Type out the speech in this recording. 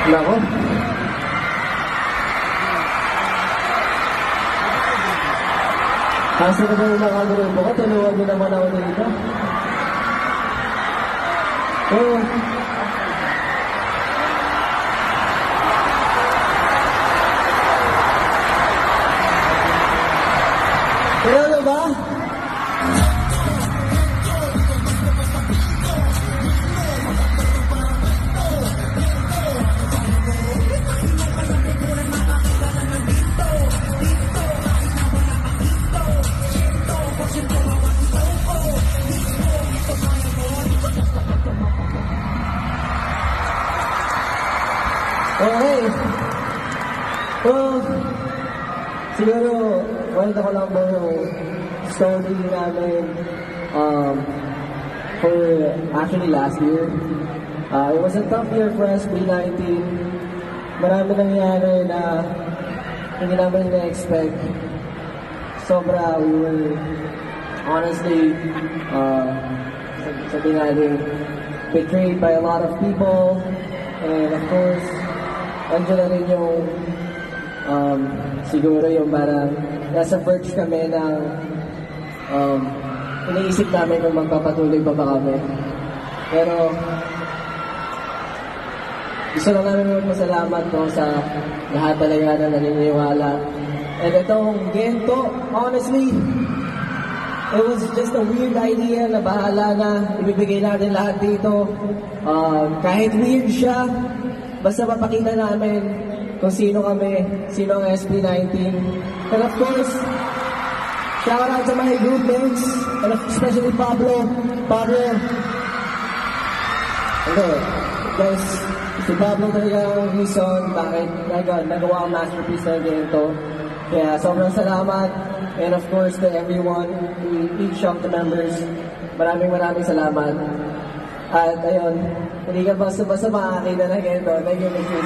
Nako. Kaso na ba yung nakagrupo ko? Tulungan mo naman ako dito. Oh. Ano ba? Okay. Well, siguro, kwento ko lang po yung story namin for actually last year. It was a tough year for us, B19. Marami nangyari na hindi namin na-expect. Sobra, we were honestly, sabihin natin, betrayed by a lot of people. And of course, andyan na rin yung siguro yung parang nasa verge kami ng iniisip namin kung magpapatuloy pa ba kami. Pero gusto lang namin magpasalamat po sa lahat talaga na naniniwala. And itong Gento, honestly, it was just a weird idea na bahala na ibibigay natin lahat dito. Kahit weird siya, basta mapakita namin kung sino kami, sino ang SB19. And of course, shout out to my group mates, and especially Pablo. Ito, guys, si Pablo talaga ang reason bakit nagawa ang masterpiece na ganito. Kaya sobrang salamat. And of course, to everyone, each of the members, maraming salamat. At ayun, hindi ka basta makakita na ganito. Thank you, Mr.